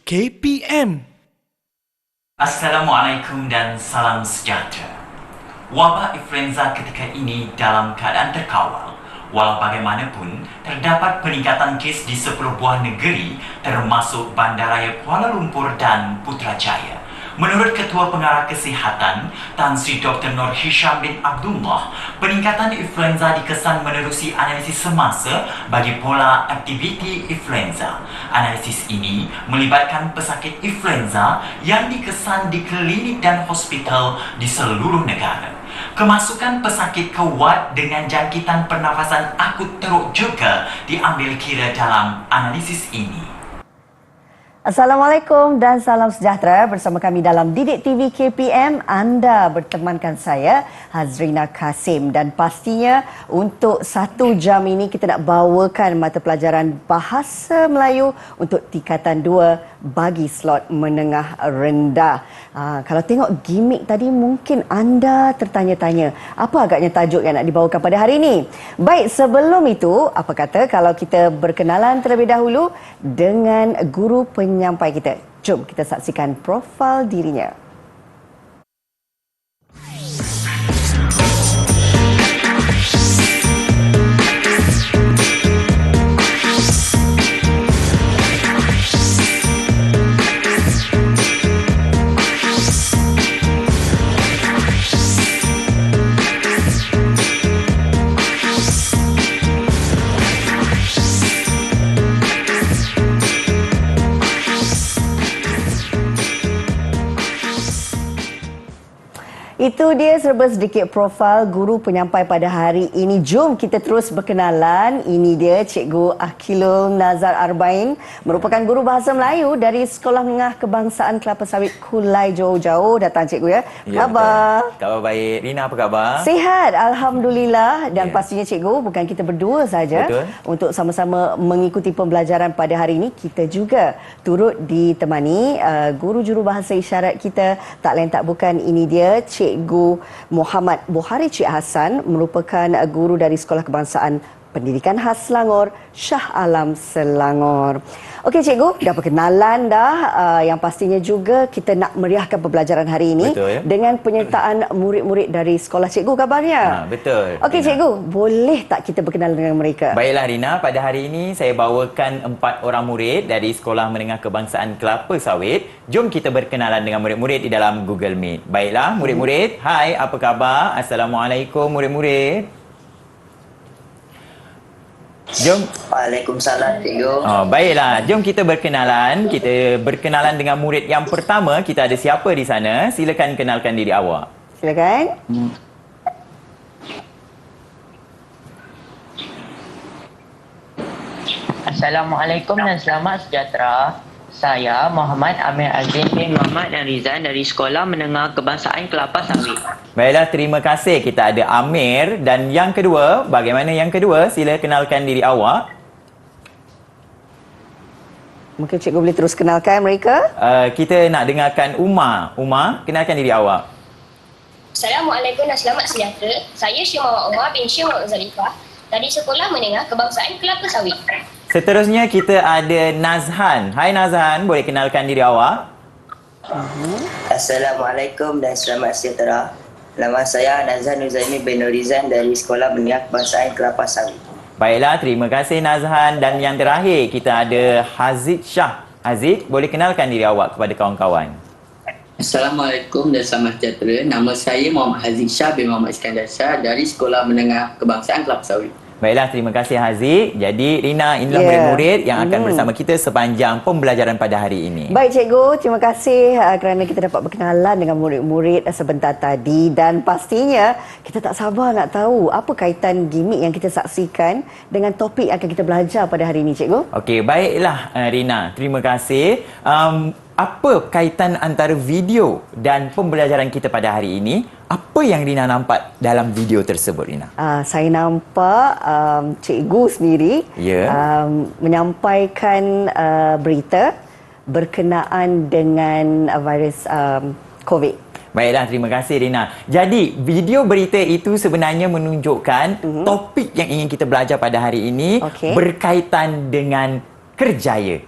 KPM. Assalamualaikum dan salam sejahtera. Wabak influenza ketika ini dalam keadaan terkawal. Walau bagaimanapun, terdapat peningkatan kes di 10 buah negeri termasuk Bandaraya Kuala Lumpur dan Putrajaya. Menurut Ketua Pengarah Kesihatan, Tan Sri Dr. Nur Hisham bin Abdullah, peningkatan influenza dikesan menerusi analisis semasa bagi pola aktiviti influenza. Analisis ini melibatkan pesakit influenza yang dikesan di klinik dan hospital di seluruh negara. Kemasukan pesakit kuat dengan jangkitan pernafasan akut teruk juga diambil kira dalam analisis ini. Assalamualaikum dan salam sejahtera. Bersama kami dalam Didik TV KPM, anda bertemankan saya Hazrina Kasim, dan pastinya untuk 1 jam ini kita nak bawakan mata pelajaran Bahasa Melayu untuk tingkatan 2 bagi slot menengah rendah. Kalau tengok gimmick tadi mungkin anda tertanya-tanya apa agaknya tajuk yang nak dibawakan pada hari ini. Baik, sebelum itu apa kata kalau kita berkenalan terlebih dahulu dengan guru penyampai kita. Jom kita saksikan profil dirinya. Itu dia serba sedikit profil guru penyampai pada hari ini. Jom kita terus berkenalan. Ini dia Cikgu Akilul Nazar Arbain, merupakan guru Bahasa Melayu dari Sekolah Menengah Kebangsaan Kelapa Sawit Kulai jauh-jauh. Datang Cikgu ya. Ya, khabar? betul. Khabar baik. Rina, apa khabar? Sihat, Alhamdulillah. Dan pastinya Cikgu, bukan kita berdua saja untuk sama-sama mengikuti pembelajaran pada hari ini. Kita juga turut ditemani guru jurubahasa isyarat kita. Tak lain tak bukan, ini dia Cikgu Muhammad Buhari Cik Hassan, merupakan guru dari Sekolah Kebangsaan Pendidikan Khas Selangor, Shah Alam Selangor. Okey Cikgu, dah perkenalan dah. Yang pastinya juga kita nak meriahkan pembelajaran hari ini dengan penyertaan murid-murid dari sekolah Cikgu, kabarnya. Betul. Okey Cikgu, boleh tak kita berkenalan dengan mereka? Baiklah Rina, pada hari ini saya bawakan 4 orang murid dari Sekolah Menengah Kebangsaan Kelapa Sawit. Jom kita berkenalan dengan murid-murid di dalam Google Meet. Baiklah murid-murid, hai, apa khabar? Assalamualaikum murid-murid. Jom. Waalaikumsalam Cikgu. Baiklah, jom kita berkenalan. Kita berkenalan dengan murid yang pertama. Kita ada siapa di sana? Silakan kenalkan diri awak. Silakan. Assalamualaikum dan selamat sejahtera. Saya Muhammad Amir Azim bin Muhammad dan Rizan dari Sekolah Menengah Kebangsaan Kelapa Sawit. Baiklah, terima kasih. Kita ada Amir. Dan yang kedua, bagaimana yang kedua? Sila kenalkan diri awak. Mungkin Cikgu boleh terus kenalkan mereka. Kita nak dengarkan Umar. Umar, kenalkan diri awak. Assalamualaikum dan selamat sejahtera. Saya Syed Muhammad Umar bin Syed Muhammad Zarifah dari Sekolah Menengah Kebangsaan Kelapa Sawit. Seterusnya kita ada Nazhan. Hai Nazhan, boleh kenalkan diri awak? Assalamualaikum dan selamat sejahtera. Nama saya Nazhan Nuzaimi bin Nurizan dari Sekolah Menengah Kebangsaan Kelapa Sawit. Baiklah, terima kasih Nazhan. Dan yang terakhir kita ada Hazid Shah. Hazid, boleh kenalkan diri awak kepada kawan-kawan? Assalamualaikum dan selamat sejahtera. Nama saya Muhammad Hazid Shah bin Muhammad Iskandar Shah dari Sekolah Menengah Kebangsaan Kelapa Sawit. Baiklah, terima kasih Haziq. Jadi Rina, inilah murid-murid yang akan bersama kita sepanjang pembelajaran pada hari ini. Baik Cikgu, terima kasih kerana kita dapat berkenalan dengan murid-murid sebentar tadi. Dan pastinya kita tak sabar nak tahu apa kaitan gimmick yang kita saksikan dengan topik yang akan kita belajar pada hari ini Cikgu. Okey, baiklah Rina, terima kasih. Apa kaitan antara video dan pembelajaran kita pada hari ini? Apa yang Rina nampak dalam video tersebut, Rina? Saya nampak cikgu sendiri menyampaikan berita berkenaan dengan virus COVID. Baiklah, terima kasih Rina. Jadi, video berita itu sebenarnya menunjukkan topik yang ingin kita belajar pada hari ini berkaitan dengan kerjaya.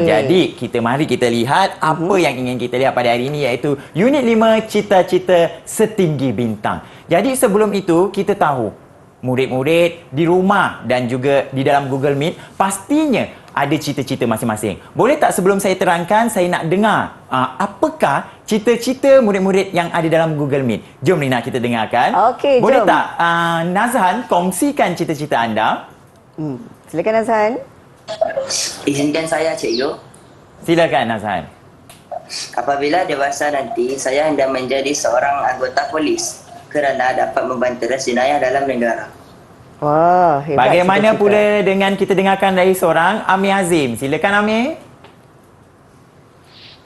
Jadi mari kita lihat apa yang ingin kita lihat pada hari ini, iaitu unit 5 cita-cita setinggi bintang. Jadi sebelum itu kita tahu murid-murid di rumah dan juga di dalam Google Meet pastinya ada cita-cita masing-masing. Boleh tak sebelum saya terangkan, saya nak dengar apakah cita-cita murid-murid yang ada dalam Google Meet. Jom Rina, kita dengarkan. Okey, boleh jom. tak Nazhan kongsikan cita-cita anda? Silakan Nazhan. Izinkan saya, Cikgu. Silakan Nazhan. Apabila dewasa nanti, saya hendak menjadi seorang anggota polis kerana dapat membantu jenayah dalam negara. Wah, hebat. Bagaimana cita-cita. pula dengan kita dengarkan dari seorang Amir Azim? Silakan Amir.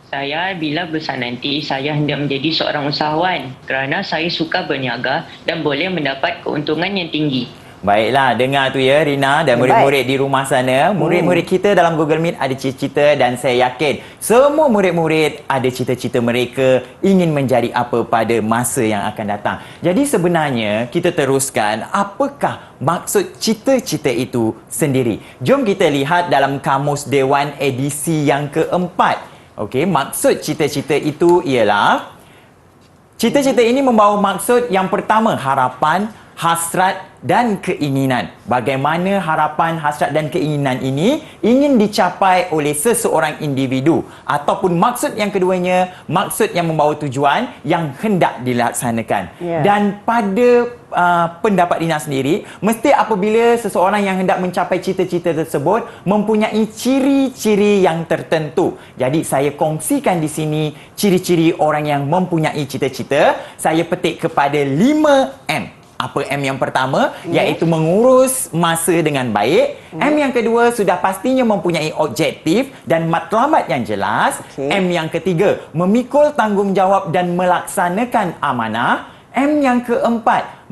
Saya bila besar nanti, saya hendak menjadi seorang usahawan kerana saya suka berniaga dan boleh mendapat keuntungan yang tinggi. Baiklah, dengar tu ya Rina dan murid-murid di rumah sana. Murid-murid kita dalam Google Meet ada cita-cita dan saya yakin semua murid-murid ada cita-cita mereka ingin menjadi apa pada masa yang akan datang. Jadi sebenarnya kita teruskan apakah maksud cita-cita itu sendiri. Jom kita lihat dalam Kamus Dewan edisi yang keempat. Okey, maksud cita-cita itu ialah cita-cita ini membawa maksud yang pertama, harapan, hasrat dan keinginan. Bagaimana harapan, hasrat dan keinginan ini ingin dicapai oleh seseorang individu, ataupun maksud yang keduanya, maksud yang membawa tujuan yang hendak dilaksanakan. Dan pada pendapat Rina sendiri, mesti apabila seseorang yang hendak mencapai cita-cita tersebut mempunyai ciri-ciri yang tertentu. Jadi saya kongsikan di sini ciri-ciri orang yang mempunyai cita-cita. Saya petik kepada 5M. Apa M yang pertama? Iaitu mengurus masa dengan baik. M yang kedua, sudah pastinya mempunyai objektif dan matlamat yang jelas. M yang ketiga, memikul tanggungjawab dan melaksanakan amanah. M yang keempat,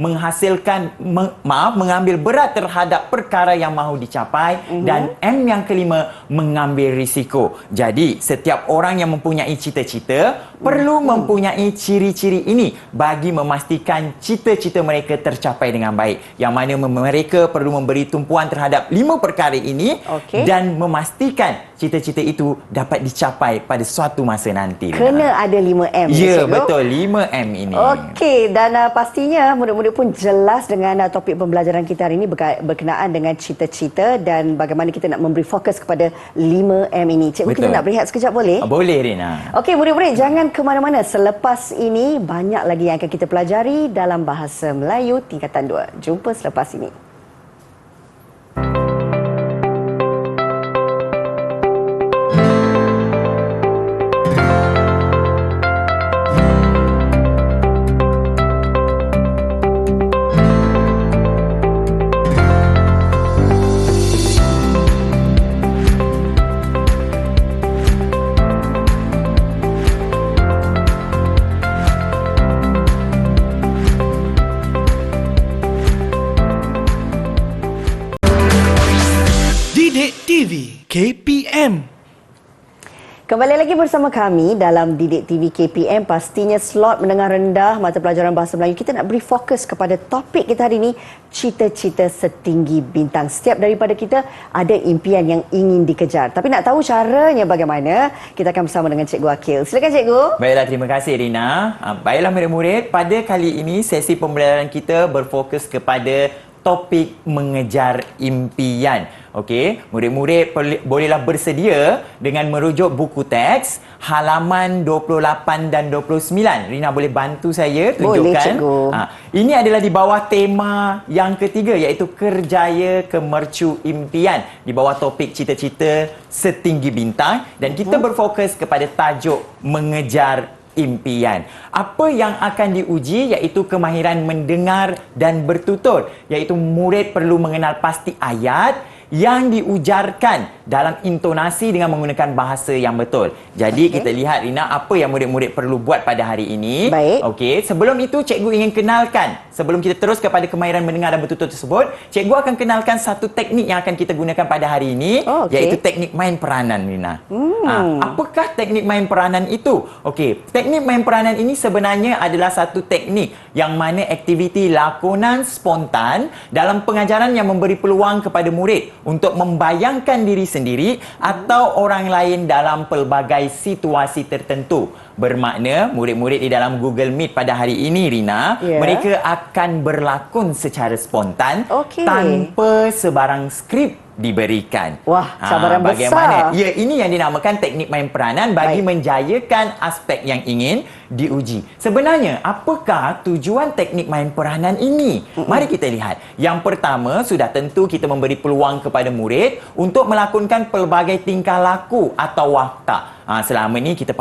mengambil berat terhadap perkara yang mahu dicapai. Dan M yang kelima, mengambil risiko. Jadi setiap orang yang mempunyai cita-cita perlu mempunyai ciri-ciri ini bagi memastikan cita-cita mereka tercapai dengan baik. Yang mana mereka perlu memberi tumpuan terhadap 5 perkara ini dan memastikan cita-cita itu dapat dicapai pada suatu masa nanti. Kena ada 5M. Ya, betul, 5M ini. Okey, dan pastinya murid-murid pun jelas dengan topik pembelajaran kita hari ini berkenaan dengan cita-cita dan bagaimana kita nak memberi fokus kepada 5M ini. Cikgu, kita nak berehat sekejap boleh? Boleh, Rina. Okey, murid-murid jangan ke mana-mana. Selepas ini banyak lagi yang akan kita pelajari dalam Bahasa Melayu Tingkatan 2. Jumpa selepas ini. TV KPM. Kembali lagi bersama kami dalam Didik TV KPM. Pastinya slot menengah rendah mata pelajaran Bahasa Melayu. Kita nak beri fokus kepada topik kita hari ini, cita-cita setinggi bintang. Setiap daripada kita ada impian yang ingin dikejar. Tapi nak tahu caranya bagaimana, kita akan bersama dengan Cikgu Akil. Silakan Cikgu. Baiklah, terima kasih Rina. Baiklah murid-murid, pada kali ini sesi pembelajaran kita berfokus kepada topik mengejar impian. Okey, murid-murid bolehlah bersedia dengan merujuk buku teks halaman 28 dan 29. Rina boleh bantu saya tunjukkan? Boleh, Cikgu. Ini adalah di bawah tema yang ketiga, iaitu kerjaya kemercu impian, di bawah topik cita-cita setinggi bintang, dan kita berfokus kepada tajuk mengejar impian. Apa yang akan diuji iaitu kemahiran mendengar dan bertutur, iaitu murid perlu mengenal pasti ayat yang diujarkan dalam intonasi dengan menggunakan bahasa yang betul. Jadi kita lihat Rina, apa yang murid-murid perlu buat pada hari ini. Baik. Okey, sebelum itu cikgu ingin kenalkan, sebelum kita terus kepada kemahiran mendengar dan bertutur tersebut, cikgu akan kenalkan satu teknik yang akan kita gunakan pada hari ini, iaitu teknik main peranan, Rina. Apakah teknik main peranan itu? Okey, teknik main peranan ini sebenarnya adalah satu teknik yang mana aktiviti lakonan spontan dalam pengajaran yang memberi peluang kepada murid untuk membayangkan diri sendiri atau orang lain dalam pelbagai situasi tertentu. Bermakna murid-murid di dalam Google Meet pada hari ini, Rina, mereka akan berlakon secara spontan tanpa sebarang skrip diberikan. Wah, cabaran bagaimana? besar. Ya, ini yang dinamakan teknik main peranan bagi menjayakan aspek yang ingin diuji. Sebenarnya, apakah tujuan teknik main peranan ini? Mari kita lihat. Yang pertama, sudah tentu kita memberi peluang kepada murid untuk melakonkan pelbagai tingkah laku atau watak. Selama ni kita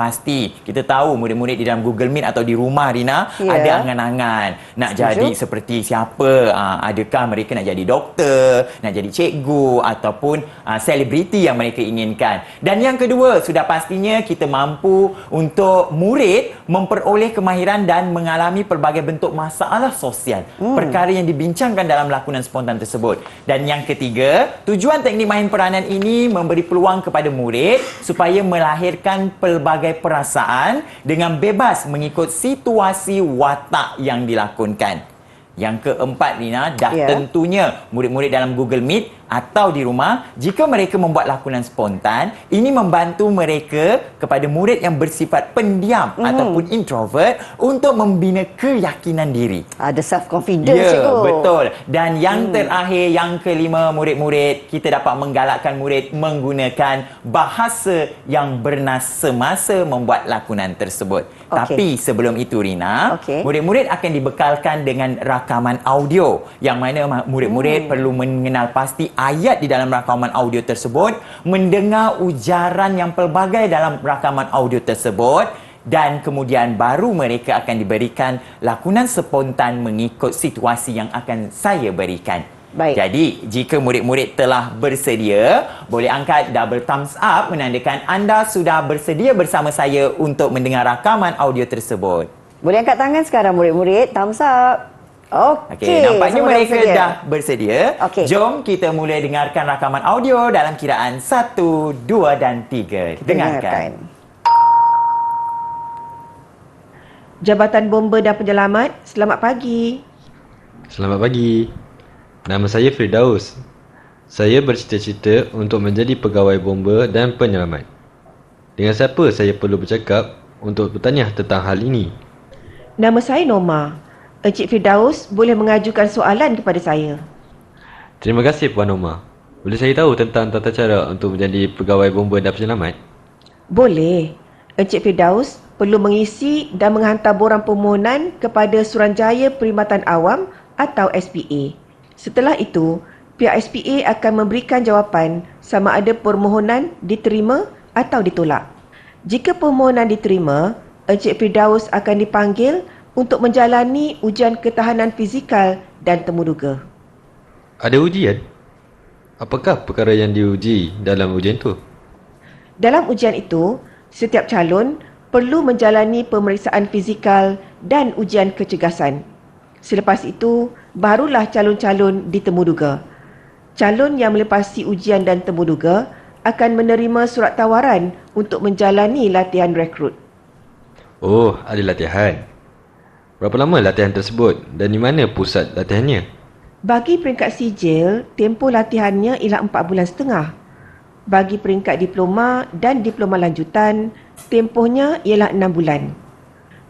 tahu murid-murid di dalam Google Meet atau di rumah, Rina, ada angan-angan nak jadi seperti siapa. Adakah mereka nak jadi doktor, nak jadi cikgu ataupun selebriti yang mereka inginkan. Dan yang kedua, sudah pastinya kita mampu untuk murid memperoleh kemahiran dan mengalami pelbagai bentuk masalah sosial. Perkara yang dibincangkan dalam lakonan spontan tersebut. Dan yang ketiga, tujuan teknik main peranan ini memberi peluang kepada murid supaya melahirkan pelbagai perasaan dengan bebas mengikut situasi watak yang dilakonkan. Yang keempat, Rina, tentunya murid-murid dalam Google Meet atau di rumah, jika mereka membuat lakonan spontan, ini membantu mereka kepada murid yang bersifat pendiam ataupun introvert untuk membina keyakinan diri. Ada self-confidence, cikgu. Betul. Dan yang terakhir, yang kelima, murid-murid, kita dapat menggalakkan murid menggunakan bahasa yang bernas semasa membuat lakonan tersebut. Tapi sebelum itu, Rina, murid-murid akan dibekalkan dengan rakaman audio yang mana murid-murid perlu mengenal pasti ayat di dalam rakaman audio tersebut, mendengar ujaran yang pelbagai dalam rakaman audio tersebut, dan kemudian baru mereka akan diberikan lakonan spontan mengikut situasi yang akan saya berikan. Baik. Jadi, jika murid-murid telah bersedia, boleh angkat double thumbs up menandakan anda sudah bersedia bersama saya untuk mendengar rakaman audio tersebut. Boleh angkat tangan sekarang murid-murid. Thumbs up. Okey, nampaknya mereka dah bersedia. Jom kita mula dengarkan rakaman audio dalam kiraan 1, 2 dan 3. Dengarkan. Jabatan Bomba dan Penyelamat, selamat pagi. Selamat pagi. Nama saya Firdaus. Saya bercita-cita untuk menjadi pegawai bomba dan penyelamat. Dengan siapa saya perlu bercakap untuk bertanya tentang hal ini? Nama saya Norma. Encik Firdaus boleh mengajukan soalan kepada saya. Terima kasih Puan Norma. Boleh saya tahu tentang tata cara untuk menjadi pegawai bomba dan penyelamat? Boleh. Encik Firdaus perlu mengisi dan menghantar borang permohonan kepada Suruhanjaya Perkhidmatan Awam atau SPA. Setelah itu, pihak SPA akan memberikan jawapan sama ada permohonan diterima atau ditolak. Jika permohonan diterima, Encik Firdaus akan dipanggil untuk menjalani ujian ketahanan fizikal dan temuduga. Ada ujian? Apakah perkara yang diuji dalam ujian itu? Dalam ujian itu, setiap calon perlu menjalani pemeriksaan fizikal dan ujian kecergasan. Selepas itu, barulah calon-calon ditemuduga. Calon yang melepasi ujian dan temuduga akan menerima surat tawaran untuk menjalani latihan rekrut. Oh, ada latihan. Berapa lama latihan tersebut dan di mana pusat latihannya? Bagi peringkat sijil, tempoh latihannya ialah 4 bulan setengah. Bagi peringkat diploma dan diploma lanjutan, tempohnya ialah 6 bulan.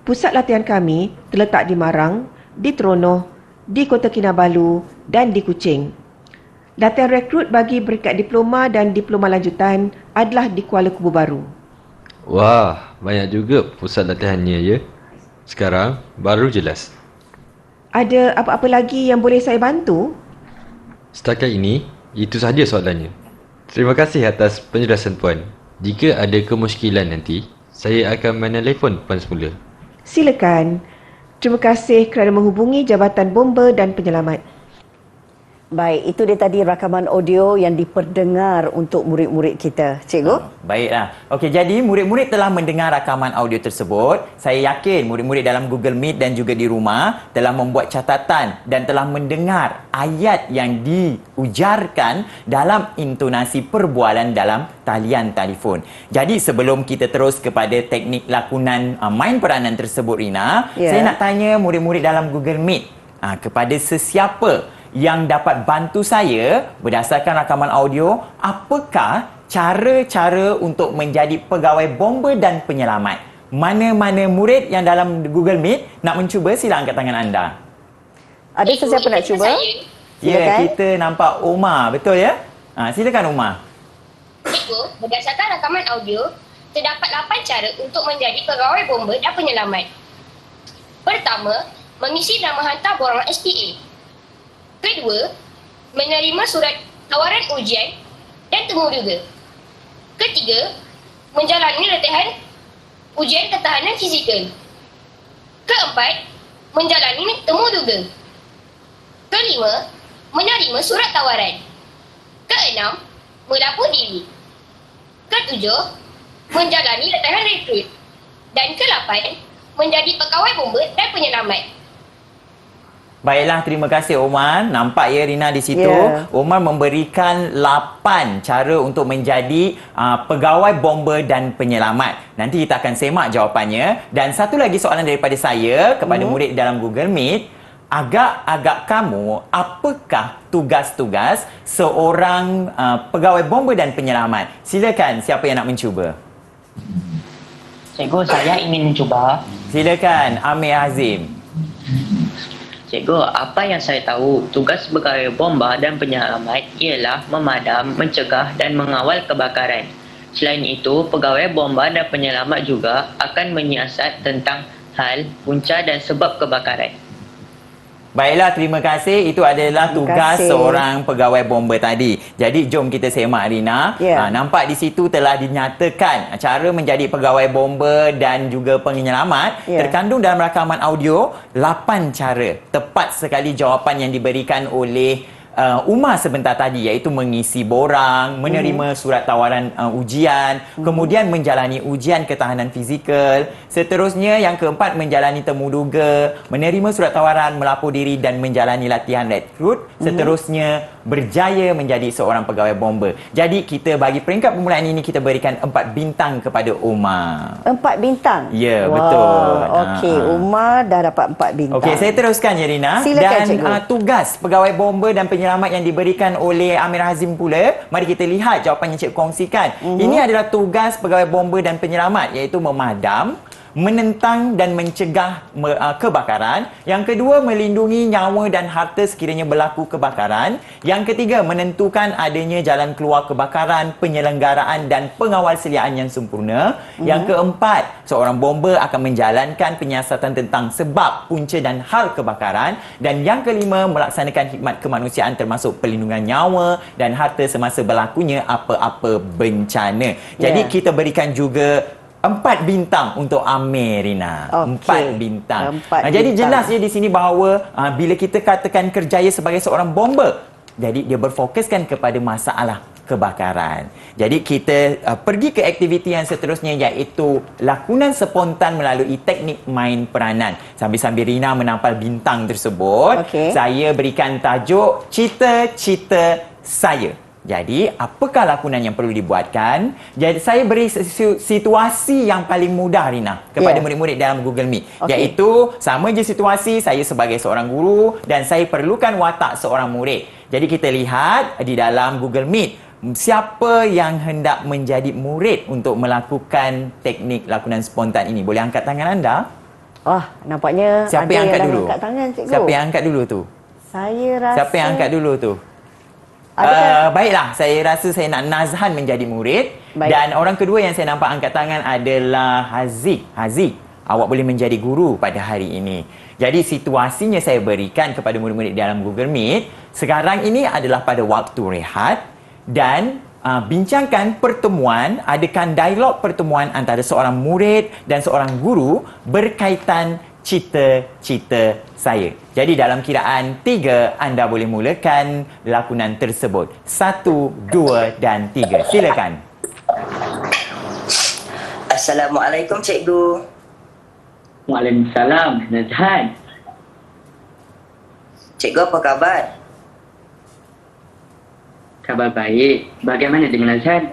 Pusat latihan kami terletak di Marang, di Teronoh, di Kota Kinabalu dan di Kuching. Latihan rekrut bagi peringkat diploma dan diploma lanjutan adalah di Kuala Kubu Baru. Wah, banyak juga pusat latihannya ya. Sekarang baru jelas. Ada apa-apa lagi yang boleh saya bantu? Setakat ini, itu sahaja soalannya. Terima kasih atas penjelasan Puan. Jika ada kemusykilan nanti, saya akan menelefon Puan semula. Silakan. Terima kasih kerana menghubungi Jabatan Bomba dan Penyelamat. Baik, itu dia tadi rakaman audio yang diperdengar untuk murid-murid kita. Cikgu? Baiklah. Okey, jadi murid-murid telah mendengar rakaman audio tersebut. Saya yakin murid-murid dalam Google Meet dan juga di rumah telah membuat catatan dan telah mendengar ayat yang diujarkan dalam intonasi perbualan dalam talian telefon. Jadi sebelum kita terus kepada teknik lakonan main peranan tersebut, Rina, saya nak tanya murid-murid dalam Google Meet kepada sesiapa yang dapat bantu saya berdasarkan rakaman audio, apakah cara-cara untuk menjadi pegawai bomba dan penyelamat. Mana-mana murid yang dalam Google Meet nak mencuba, sila angkat tangan anda. Ada sesiapa nak cuba? Ya, Silakan. kita nampak Umar, betul ya? Silakan Umar. Cikgu, berdasarkan rakaman audio, terdapat 8 cara untuk menjadi pegawai bomba dan penyelamat. Pertama, mengisi dan menghantar borangan SPA. Kedua, menerima surat tawaran ujian dan temu duga. Ketiga, menjalani latihan ujian ketahanan fizikal. Keempat, menjalani temu duga. Kelima, menerima surat tawaran. Keenam, melapor diri. Ketujuh, menjalani latihan rekrut. Dan ke-8, menjadi pegawai bomba dan penyelamat. Baiklah, terima kasih Omar. Nampak ya Rina di situ. Ya. Omar memberikan 8 cara untuk menjadi pegawai bomba dan penyelamat. Nanti kita akan semak jawapannya. Dan satu lagi soalan daripada saya kepada murid dalam Google Meet. Agak-agak kamu, apakah tugas-tugas seorang pegawai bomba dan penyelamat? Silakan, siapa yang nak mencuba? Cikgu, saya ingin mencuba. Silakan, Amir Hazim. Cikgu, apa yang saya tahu, tugas pegawai bomba dan penyelamat ialah memadam, mencegah dan mengawal kebakaran. Selain itu, pegawai bomba dan penyelamat juga akan menyiasat tentang hal, punca dan sebab kebakaran. Baiklah, terima kasih. Itu adalah Terima tugas kasih. seorang pegawai bomba tadi. Jadi, jom kita semak Rina. Ya. Nampak di situ telah dinyatakan cara menjadi pegawai bomba dan juga penyelamat. Ya. Terkandung dalam rakaman audio 8 cara. Tepat sekali jawapan yang diberikan oleh Umar sebentar tadi, iaitu mengisi borang, menerima surat tawaran ujian, kemudian menjalani ujian ketahanan fizikal, seterusnya yang keempat menjalani temu duga, menerima surat tawaran, melapor diri dan menjalani latihan rekrut, seterusnya berjaya menjadi seorang pegawai bomba. Jadi kita bagi peringkat permulaan ini kita berikan 4 bintang kepada Umar. 4 bintang? Ya, Wow, betul. Okey, Umar dah dapat 4 bintang. Okey, saya teruskan ya Rina. Silakan, Dan cikgu. Tugas pegawai bomba dan penyelamat yang diberikan oleh Amir Hazim pula. Mari kita lihat jawapan yang cikgu kongsikan. Ini adalah tugas pegawai bomba dan penyelamat, iaitu memadam, menentang dan mencegah kebakaran. Yang kedua, melindungi nyawa dan harta sekiranya berlaku kebakaran. Yang ketiga, menentukan adanya jalan keluar kebakaran, penyelenggaraan dan pengawalseliaan yang sempurna. Yang keempat, seorang bomba akan menjalankan penyiasatan tentang sebab, punca dan hal kebakaran. Dan yang kelima, melaksanakan khidmat kemanusiaan termasuk perlindungan nyawa dan harta semasa berlakunya apa-apa bencana. Jadi kita berikan juga 4 bintang untuk Amir, Rina. Okey. 4 bintang. 4 Jadi bintang. jelas ya di sini bahawa bila kita katakan kerjaya sebagai seorang bomba, jadi dia berfokuskan kepada masalah kebakaran. Jadi kita pergi ke aktiviti yang seterusnya, iaitu lakonan spontan melalui teknik main peranan. Sambil-sambil Rina menampal bintang tersebut, Okey. saya berikan tajuk Cita-Cita Saya. Jadi, apakah lakonan yang perlu dibuatkan? Jadi, saya beri situasi yang paling mudah, Rina, kepada Ya. murid-murid dalam Google Meet. Okey. Iaitu, sama je situasi, saya sebagai seorang guru dan saya perlukan watak seorang murid. Jadi, kita lihat di dalam Google Meet, siapa yang hendak menjadi murid untuk melakukan teknik lakonan spontan ini? Boleh angkat tangan anda? Wah, nampaknya Siapa ada yang angkat dah dulu? angkat tangan, cikgu. Siapa yang angkat dulu tu? Saya rasa... Siapa yang angkat dulu tu? Adakah- Baiklah, saya rasa saya nak Nazhan menjadi murid. Baik. Dan orang kedua yang saya nampak angkat tangan adalah Haziq. Haziq, awak boleh menjadi guru pada hari ini. Jadi situasinya saya berikan kepada murid-murid dalam Google Meet. Sekarang ini adalah pada waktu rehat dan bincangkan pertemuan, adakan dialog pertemuan antara seorang murid dan seorang guru berkaitan cita-cita saya. Jadi dalam kiraan 3, anda boleh mulakan lakonan tersebut. 1, 2 dan 3. Silakan. Assalamualaikum cikgu. Waalaikumsalam, Nazhan. Cikgu apa khabar? Kabar baik. Bagaimana dengan Nazhan?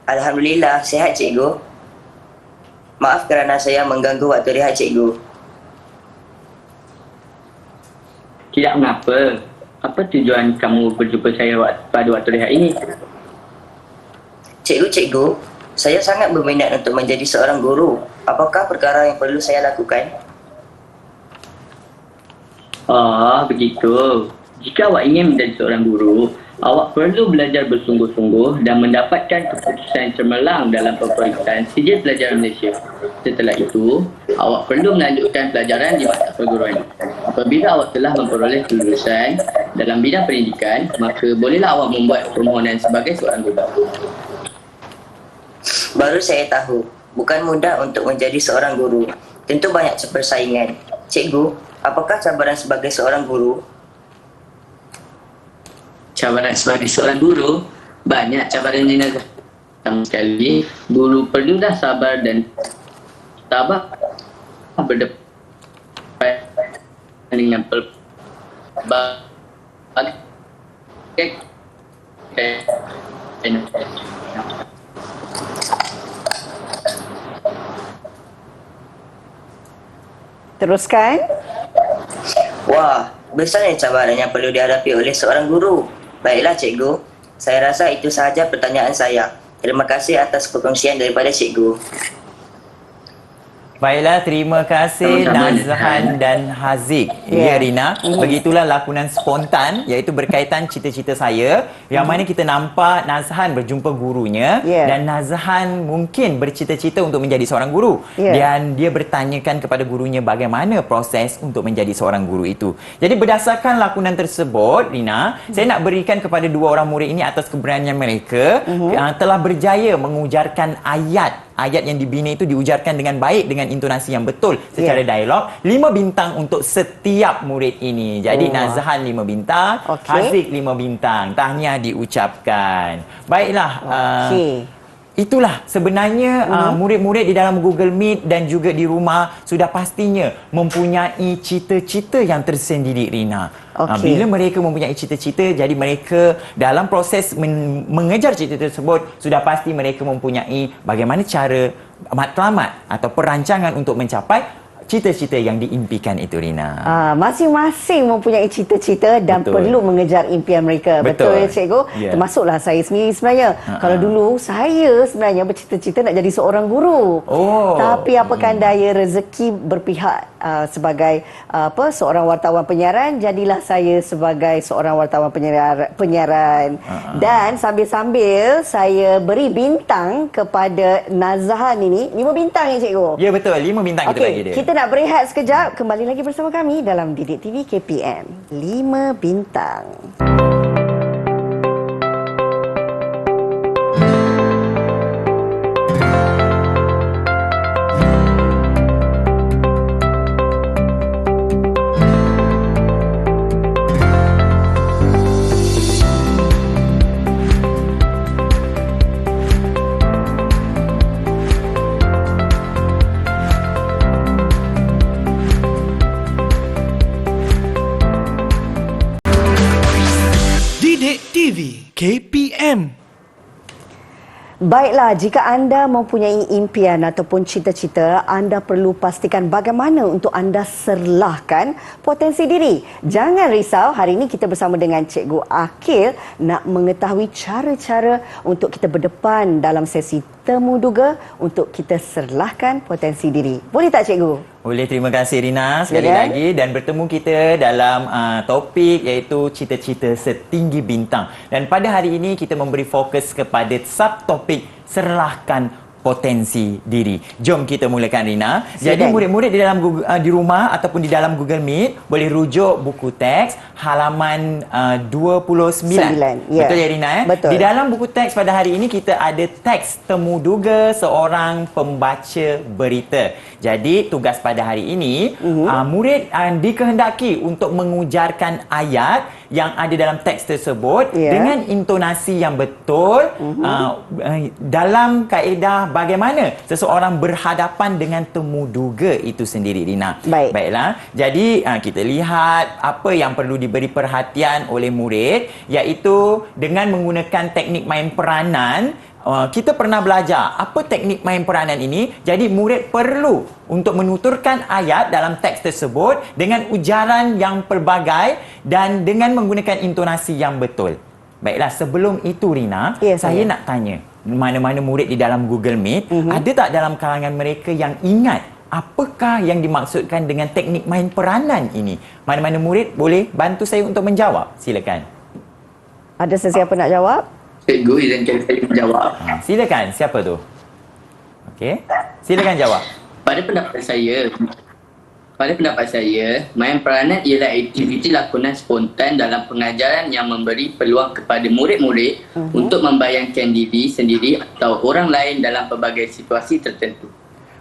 Alhamdulillah, sihat cikgu. Maaf kerana saya mengganggu waktu rehat cikgu. Tidak mengapa. Apa tujuan kamu berjumpa saya pada waktu rehat ini? Cikgu, saya sangat berminat untuk menjadi seorang guru. Apakah perkara yang perlu saya lakukan? Begitu. Jika awak ingin menjadi seorang guru, awak perlu belajar bersungguh-sungguh dan mendapatkan keputusan cemerlang dalam peperiksaan Sijil Pelajaran Malaysia. Setelah itu, awak perlu melanjutkan pelajaran di mata perguruan. Apabila awak telah memperoleh kelulusan dalam bidang pendidikan, maka bolehlah awak membuat permohonan sebagai seorang guru. Baru saya tahu, bukan mudah untuk menjadi seorang guru. Tentu banyak persaingan. Cikgu, apakah cabaran sebagai seorang guru? Cabaran sebagai seorang guru, banyak cabaran yang ada. Pertama sekali, guru perlulah sabar dan tabah berdepan dengan pelbagai Teruskan. Wah, besarnya cabaran yang perlu dihadapi oleh seorang guru. Baiklah cikgu, saya rasa itu sahaja pertanyaan saya. Terima kasih atas perkongsian daripada cikgu. Baiklah, terima kasih Sama-sama, Nazhan dan Haziq. Ya, Rina. Begitulah lakonan spontan iaitu berkaitan cita-cita saya yang mana kita nampak Nazhan berjumpa gurunya dan Nazhan mungkin bercita-cita untuk menjadi seorang guru dan dia bertanyakan kepada gurunya bagaimana proses untuk menjadi seorang guru itu. Jadi berdasarkan lakonan tersebut, Rina, saya nak berikan kepada dua orang murid ini atas keberanian mereka telah berjaya mengujarkan ayat yang dibina itu diujarkan dengan baik dengan intonasi yang betul secara dialog. 5 bintang untuk setiap murid ini. Jadi Nazhan 5 bintang, Haziq 5 bintang. Tahniah diucapkan. Baiklah. Itulah sebenarnya murid-murid di dalam Google Meet dan juga di rumah sudah pastinya mempunyai cita-cita yang tersendiri, Rina. Bila mereka mempunyai cita-cita, jadi mereka dalam proses mengejar cita-cita tersebut sudah pasti mereka mempunyai bagaimana cara matlamat atau perancangan untuk mencapai cita-cita yang diimpikan itu, Rina. Masing-masing mempunyai cita-cita dan perlu mengejar impian mereka. Betul ya, cikgu? Termasuklah saya sendiri sebenarnya. Kalau dulu saya sebenarnya bercita-cita nak jadi seorang guru. Tapi apakan daya rezeki berpihak sebagai seorang wartawan penyiaran, jadilah saya sebagai seorang wartawan penyiaran. Dan sambil-sambil saya beri bintang kepada Nazhan ini. 5 bintang ya, cikgu? Ya, betul. 5 bintang kita bagi dia. Kita nak berehat sekejap. Kembali lagi bersama kami dalam Didik TV KPM. 5 bintang. Didik TV KPM. Baiklah, jika anda mempunyai impian ataupun cita-cita, anda perlu pastikan bagaimana untuk anda serlahkan potensi diri. Jangan risau, hari ini kita bersama dengan Cikgu Akil nak mengetahui cara-cara untuk kita berdepan dalam sesi temu duga untuk kita serlahkan potensi diri. Boleh tak, Cikgu? Boleh, terima kasih Rina sekali lagi dan bertemu kita dalam topik iaitu cita-cita setinggi bintang. Dan pada hari ini kita memberi fokus kepada subtopik serlahkan potensi diri. Jom kita mulakan, Rina. Jadi murid-murid di dalam di rumah ataupun di dalam Google Meet boleh rujuk buku teks halaman 29. Betul ya, Rina? Betul. Di dalam buku teks pada hari ini kita ada teks temu duga seorang pembaca berita. Jadi tugas pada hari ini murid dikehendaki untuk mengujarkan ayat yang ada dalam teks tersebut dengan intonasi yang betul dalam kaedah bagaimana seseorang berhadapan dengan temu duga itu sendiri, Rina. Baiklah. Jadi kita lihat apa yang perlu diberi perhatian oleh murid iaitu dengan menggunakan teknik main peranan. Kita pernah belajar apa teknik main peranan ini. Jadi murid perlu untuk menuturkan ayat dalam teks tersebut dengan ujaran yang pelbagai dan dengan menggunakan intonasi yang betul. Baiklah, sebelum itu Rina, saya nak tanya, mana-mana murid di dalam Google Meet, ada tak dalam kalangan mereka yang ingat apakah yang dimaksudkan dengan teknik main peranan ini? Mana-mana murid boleh bantu saya untuk menjawab? Silakan. Ada sesiapa nak jawab? Cikgu izinkan saya menjawab. Silakan, siapa tu? Okey. Silakan jawab. Pada pendapat saya, main peranan ialah aktiviti lakonan spontan dalam pengajaran yang memberi peluang kepada murid-murid untuk membayangkan diri sendiri atau orang lain dalam pelbagai situasi tertentu.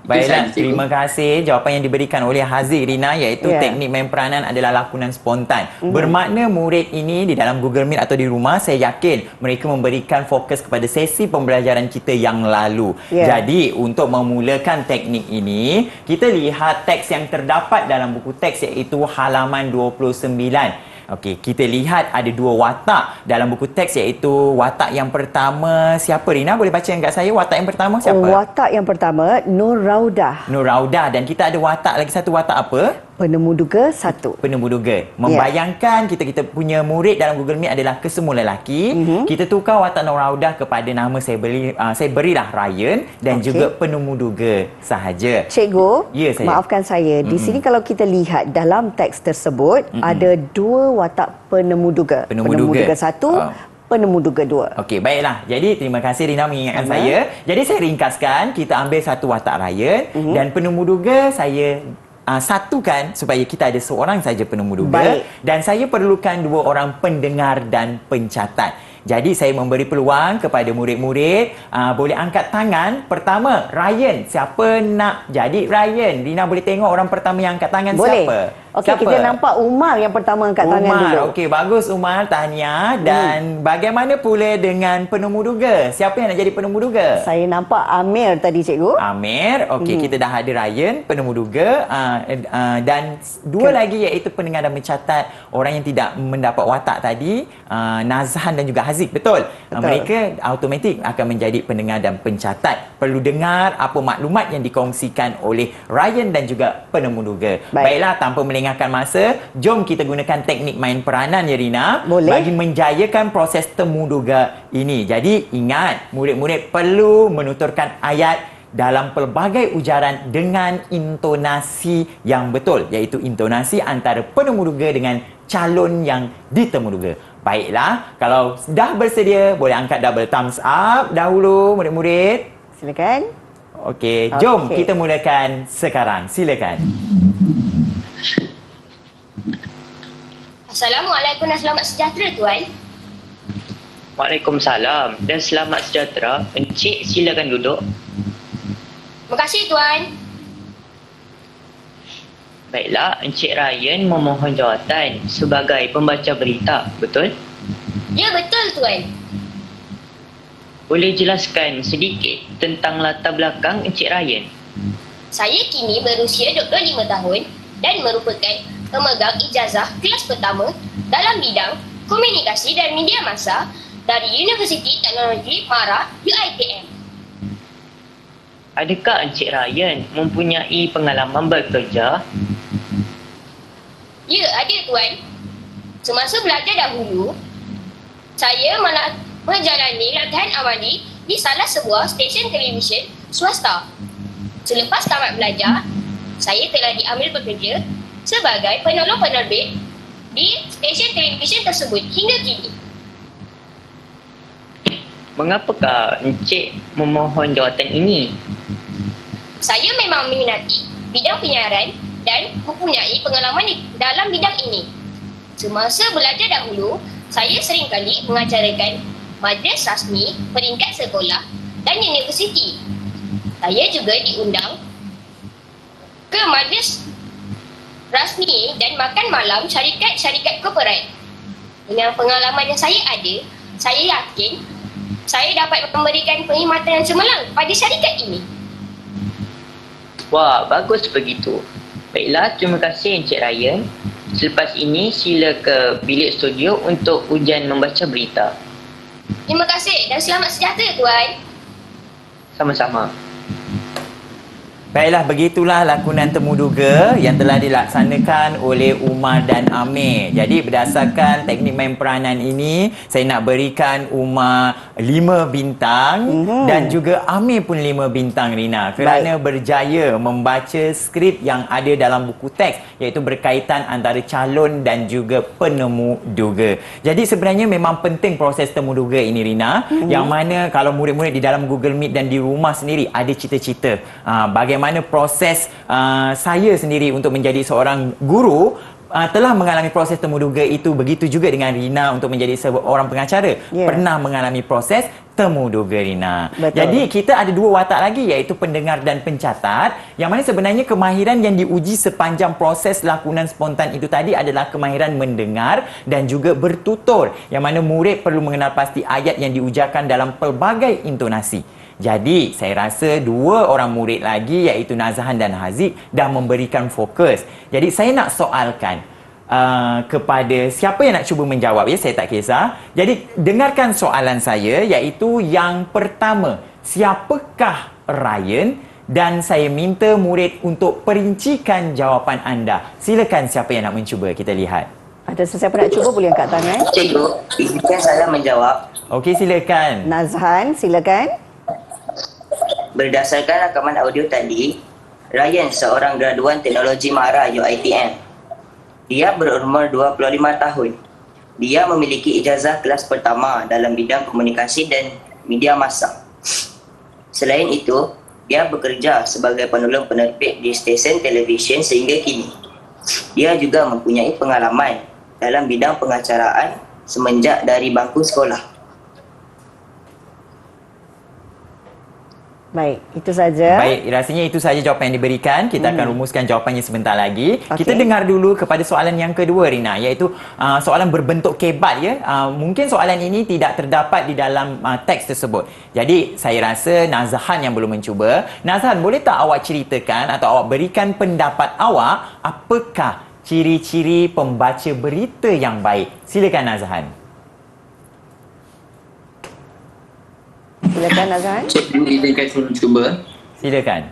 Baiklah, terima kasih. Jawapan yang diberikan oleh Haziq Rina iaitu teknik main peranan adalah lakonan spontan. Bermakna murid ini di dalam Google Meet atau di rumah, saya yakin mereka memberikan fokus kepada sesi pembelajaran kita yang lalu. Jadi, untuk memulakan teknik ini, kita lihat teks yang terdapat dalam buku teks iaitu halaman 29. Okey, kita lihat ada dua watak dalam buku teks iaitu watak yang pertama, siapa Rina? Boleh baca kat saya watak yang pertama siapa? Watak yang pertama Nur Raudah. Nur Raudah, dan kita ada watak lagi satu, watak apa? Penemu duga 1. Penemu duga. Membayangkan kita punya murid dalam Google Meet adalah kesemua lelaki. Kita tukar watak Nur Raudah kepada nama saya berilah Ryan dan juga penemu duga sahaja. Cikgu, ya, saya. maafkan saya. Di sini kalau kita lihat dalam teks tersebut ada dua watak penemu duga. Penemu duga 1, penemu duga 2. Okey, baiklah. Jadi terima kasih Rina mengingatkan saya. Jadi saya ringkaskan, kita ambil satu watak Ryan dan penemu duga saya satukan supaya kita ada seorang saja penemu duga. Dan saya perlukan dua orang pendengar dan pencatat. Jadi saya memberi peluang kepada murid-murid, boleh angkat tangan. Pertama, Ryan. Siapa nak jadi Ryan? Rina boleh tengok orang pertama yang angkat tangan siapa? Okey, kita nampak Umar yang pertama angkat tangan dulu. Okey, bagus Umar, tahniah. Dan bagaimana pula dengan penemu duga? Siapa yang nak jadi penemu duga? Saya nampak Amir tadi, cikgu. Amir, okey, kita dah ada Ryan, penemu duga, dan dua lagi iaitu pendengar dan mencatat. Orang yang tidak mendapat watak tadi, Nazhan dan juga Haziq, betul? Mereka automatik akan menjadi pendengar dan pencatat. Perlu dengar apa maklumat yang dikongsikan oleh Ryan dan juga penemu duga. Baiklah, tanpa melengahkan masa, jom kita gunakan teknik main peranan ya Rina. Boleh. Bagi menjayakan proses temu duga ini. Jadi ingat, murid-murid perlu menuturkan ayat dalam pelbagai ujaran dengan intonasi yang betul, iaitu intonasi antara penemu duga dengan calon yang ditemu duga. Baiklah, kalau dah bersedia, boleh angkat double thumbs up dahulu murid-murid. Silakan. Okey, jom kita mulakan sekarang. Silakan. Assalamualaikum dan selamat sejahtera, Tuan. Waalaikumsalam dan selamat sejahtera. Encik silakan duduk. Terima kasih, Tuan. Baiklah, Encik Ryan memohon jawatan sebagai pembaca berita, betul? Ya, betul, Tuan. Boleh jelaskan sedikit tentang latar belakang Encik Ryan? Saya kini berusia 25 tahun dan merupakan pemegang ijazah kelas pertama dalam bidang komunikasi dan media massa dari Universiti Teknologi Mara UiTM. Adakah Encik Ryan mempunyai pengalaman bekerja? Ya, ada, Tuan. Semasa belajar dahulu, saya menjalani latihan amali di salah sebuah stesen televisyen swasta. Selepas tamat belajar, saya telah diambil bekerja sebagai penolong penerbit di stesen televisyen tersebut hingga kini. Mengapakah Encik memohon jawatan ini? Saya memang meminati bidang penyiaran dan mempunyai pengalaman dalam bidang ini. Semasa belajar dahulu, saya seringkali mengacarakan majlis rasmi peringkat sekolah dan universiti. Saya juga diundang ke majlis rasmi dan makan malam syarikat-syarikat korporat. Dengan pengalaman yang saya ada, saya yakin saya dapat memberikan perkhidmatan yang cemerlang pada syarikat ini. Wah, bagus begitu. Baiklah, terima kasih Encik Ryan. Selepas ini, sila ke bilik studio untuk ujian membaca berita. Terima kasih dan selamat sejahtera, Tuan. Sama-sama. Baiklah, begitulah lakonan temuduga yang telah dilaksanakan oleh Umar dan Amir. Jadi berdasarkan teknik main peranan ini, saya nak berikan Umar 5 bintang dan juga Amir pun 5 bintang, Rina, kerana berjaya membaca skrip yang ada dalam buku teks, iaitu berkaitan antara calon dan juga penemu duga. Jadi sebenarnya memang penting proses temuduga ini, Rina, yang mana kalau murid-murid di dalam Google Meet dan di rumah sendiri ada cita-cita bagaimana proses saya sendiri untuk menjadi seorang guru telah mengalami proses temuduga itu. Begitu juga dengan Rina untuk menjadi seorang pengacara, pernah mengalami proses temuduga, Rina. Betul. Jadi kita ada 2 watak lagi, iaitu pendengar dan pencatat, yang mana sebenarnya kemahiran yang diuji sepanjang proses lakonan spontan itu tadi adalah kemahiran mendengar dan juga bertutur, yang mana murid perlu mengenal pasti ayat yang diujarkan dalam pelbagai intonasi. Jadi, saya rasa 2 orang murid lagi, iaitu Nazahan dan Haziq, dah memberikan fokus. Jadi, saya nak soalkan kepada siapa yang nak cuba menjawab, ya, saya tak kisah. Jadi, dengarkan soalan saya, iaitu yang pertama, siapakah Ryan? Dan saya minta murid untuk perincikan jawapan anda. Silakan siapa yang nak mencuba, kita lihat. Ada sesiapa nak cuba boleh angkat tangan. Cikgu, izinkan saya menjawab. Okey, silakan. Nazhan, silakan. Berdasarkan rakaman audio tadi, Ryan seorang graduan teknologi MARA UiTM. Dia berumur 25 tahun. Dia memiliki ijazah kelas pertama dalam bidang komunikasi dan media massa. Selain itu, dia bekerja sebagai penolong penerbit di stesen televisyen sehingga kini. Dia juga mempunyai pengalaman dalam bidang pengacaraan semenjak dari bangku sekolah. Baik, itu saja. Baik, rasanya itu saja jawapan yang diberikan. Kita akan rumuskan jawapannya sebentar lagi. Kita dengar dulu kepada soalan yang kedua, Rina, iaitu soalan berbentuk kebat, ya. Mungkin soalan ini tidak terdapat di dalam teks tersebut. Jadi, saya rasa Nazahan yang belum mencuba. Nazahan, boleh tak awak ceritakan atau awak berikan pendapat awak, apakah ciri-ciri pembaca berita yang baik? Silakan, Nazahan. Silakan, Nazhan. Cikgu izinkan saya cuba. Silakan.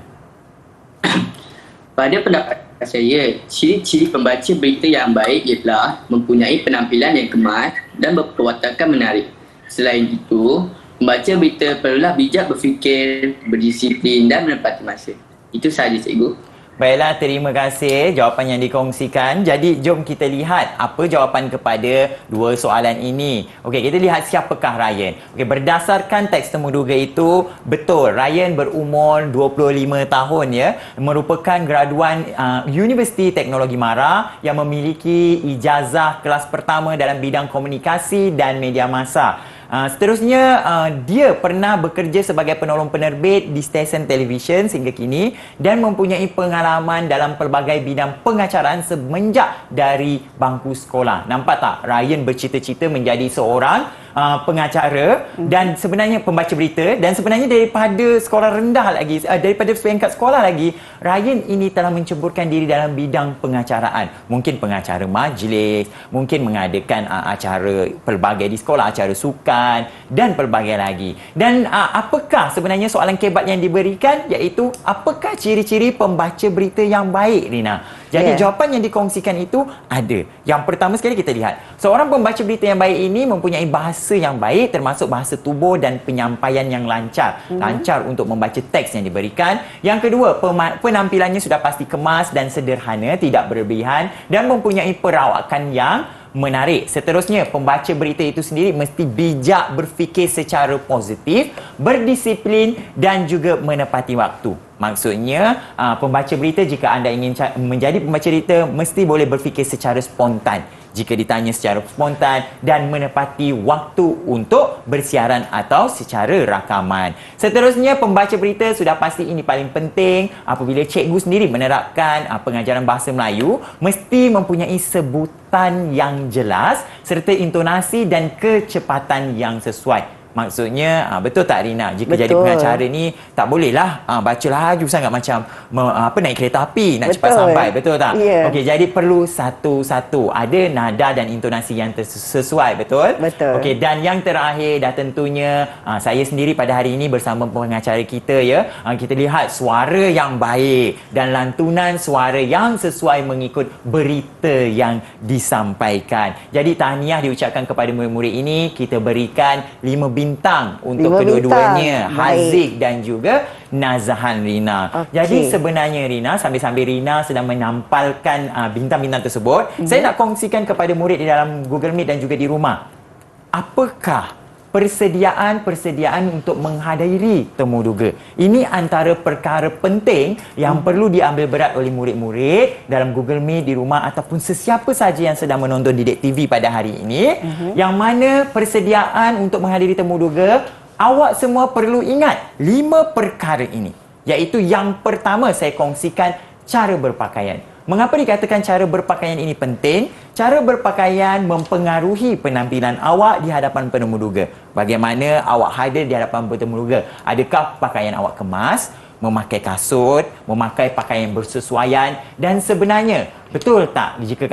Pada pendapat saya, ciri-ciri pembaca berita yang baik ialah mempunyai penampilan yang kemas dan berperwatakan menarik. Selain itu, pembaca berita perlulah bijak berfikir, berdisiplin dan menepati masa. Itu sahaja, cikgu. Baiklah, terima kasih jawapan yang dikongsikan. Jadi, jom kita lihat apa jawapan kepada 2 soalan ini. Okey, kita lihat siapakah Ryan. Okey, berdasarkan teks temuduga itu, betul, Ryan berumur 25 tahun, ya. Merupakan graduan Universiti Teknologi MARA yang memiliki ijazah kelas pertama dalam bidang komunikasi dan media massa. Seterusnya, dia pernah bekerja sebagai penolong penerbit di stesen televisyen sehingga kini dan mempunyai pengalaman dalam pelbagai bidang pengacaraan semenjak dari bangku sekolah. Nampak tak? Ryan bercita-cita menjadi seorang pengacara dan sebenarnya pembaca berita, dan sebenarnya daripada sekolah rendah lagi, daripada peringkat sekolah lagi, Ryan ini telah menceburkan diri dalam bidang pengacaraan. Mungkin pengacara majlis, mungkin mengadakan acara pelbagai di sekolah, acara sukan dan pelbagai lagi. Dan apakah sebenarnya soalan kebat yang diberikan, iaitu apakah ciri-ciri pembaca berita yang baik, Rina? Jadi jawapan yang dikongsikan itu ada. Yang pertama sekali kita lihat, seorang pembaca berita yang baik ini mempunyai bahasa yang baik, termasuk bahasa tubuh dan penyampaian yang lancar. Lancar untuk membaca teks yang diberikan. Yang kedua, penampilannya sudah pasti kemas dan sederhana, tidak berlebihan dan mempunyai perawakan yang menarik. Seterusnya, pembaca berita itu sendiri mesti bijak berfikir secara positif, berdisiplin dan juga menepati waktu. Maksudnya, pembaca berita, jika anda ingin menjadi pembaca berita, mesti boleh berfikir secara spontan. Jika ditanya secara spontan dan menepati waktu untuk bersiaran atau secara rakaman. Seterusnya, pembaca berita sudah pasti ini paling penting. Apabila cikgu sendiri menerapkan pengajaran bahasa Melayu, mesti mempunyai sebutan yang jelas serta intonasi dan kecepatan yang sesuai. Maksudnya betul tak Rina, jika Betul. jadi pengacara ni tak bolehlah baca laju sangat macam naik kereta api nak cepat Betul. sampai, betul tak? Ya. Okey, jadi perlu satu-satu ada nada dan intonasi yang sesuai, betul? Betul. Okey, dan yang terakhir dah tentunya saya sendiri pada hari ini bersama pengacara kita ya, kita lihat suara yang baik dan lantunan suara yang sesuai mengikut berita yang disampaikan. Jadi tahniah diucapkan kepada murid-murid ini, kita berikan 5 bintang untuk 5 kedua-duanya, bintang. Haziq dan juga Nazahan Rina. Okey. Jadi sebenarnya Rina, sambil-sambil Rina sedang menampalkan bintang-bintang tersebut, saya nak kongsikan kepada murid di dalam Google Meet dan juga di rumah. Apakah persediaan untuk menghadiri temu duga? Ini antara perkara penting yang perlu diambil berat oleh murid-murid dalam Google Meet di rumah ataupun sesiapa saja yang sedang menonton Didik TV pada hari ini. Yang mana persediaan untuk menghadiri temu duga, awak semua perlu ingat 5 perkara ini. Iaitu yang pertama saya kongsikan, cara berpakaian. Mengapa dikatakan cara berpakaian ini penting? Cara berpakaian mempengaruhi penampilan awak di hadapan penemu duga. Bagaimana awak hadir di hadapan penemu duga? Adakah pakaian awak kemas, memakai kasut, memakai pakaian bersesuaian, dan sebenarnya betul tak jika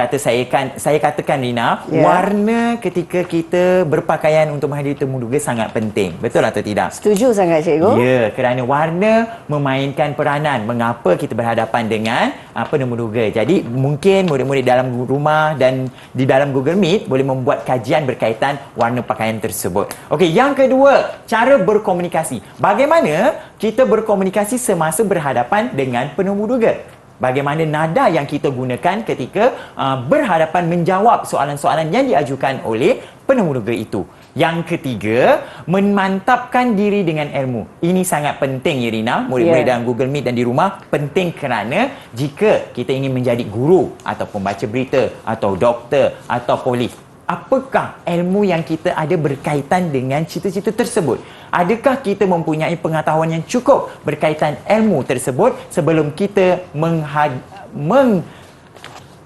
saya katakan Rina, warna ketika kita berpakaian untuk menghadiri temu duga sangat penting. Betul atau tidak? Setuju sangat cikgu. Ya, kerana warna memainkan peranan mengapa kita berhadapan dengan penemu duga. Jadi mungkin murid-murid dalam rumah dan di dalam Google Meet boleh membuat kajian berkaitan warna pakaian tersebut. Okey, yang kedua, cara berkomunikasi. Bagaimana kita berkomunikasi semasa berhadapan dengan penemu duga? Bagaimana nada yang kita gunakan ketika berhadapan menjawab soalan-soalan yang diajukan oleh penemu duga itu. Yang ketiga, memantapkan diri dengan ilmu. Ini sangat penting Irina, murid-murid dalam Google Meet dan di rumah. Penting kerana jika kita ingin menjadi guru ataupun baca berita atau doktor atau polis, apakah ilmu yang kita ada berkaitan dengan cita-cita tersebut? Adakah kita mempunyai pengetahuan yang cukup berkaitan ilmu tersebut sebelum kita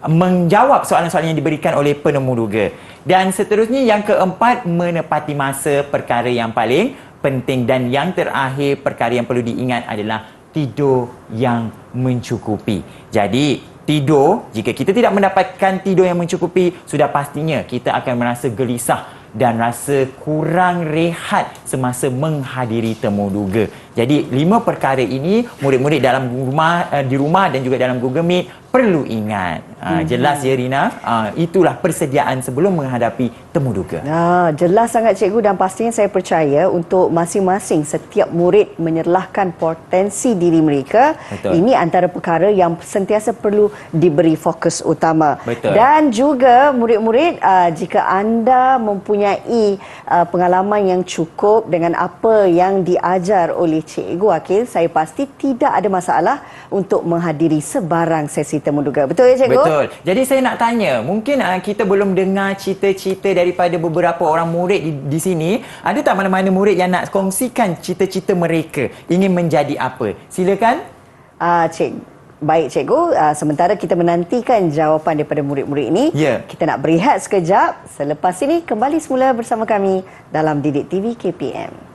menjawab soalan-soalan yang diberikan oleh penemu duga? Dan seterusnya, yang keempat, menepati masa, perkara yang paling penting. Dan yang terakhir, perkara yang perlu diingat adalah tidur yang mencukupi. Jadi tidur, jika kita tidak mendapatkan tidur yang mencukupi, sudah pastinya kita akan merasa gelisah dan rasa kurang rehat semasa menghadiri temu duga. Jadi 5 perkara ini murid-murid dalam rumah, di rumah dan juga dalam Google Meet perlu ingat. Jelas ya Rina, itulah persediaan sebelum menghadapi temu duga. Jelas sangat cikgu, dan pastinya saya percaya untuk masing-masing setiap murid menyerlahkan potensi diri mereka. Betul. Ini antara perkara yang sentiasa perlu diberi fokus utama. Betul. Dan juga murid-murid, jika anda mempunyai pengalaman yang cukup dengan apa yang diajar oleh Cikgu Akil, saya pasti tidak ada masalah untuk menghadiri sebarang sesi temu duga. Betul ya cikgu? Betul. Jadi saya nak tanya, mungkin kita belum dengar cita-cita daripada beberapa orang murid di sini. Ada tak mana-mana murid yang nak kongsikan cita-cita mereka ingin menjadi apa? Silakan. Baik cikgu, sementara kita menantikan jawapan daripada murid-murid ini, kita nak berehat sekejap. Selepas ini kembali semula bersama kami dalam Didik TV KPM.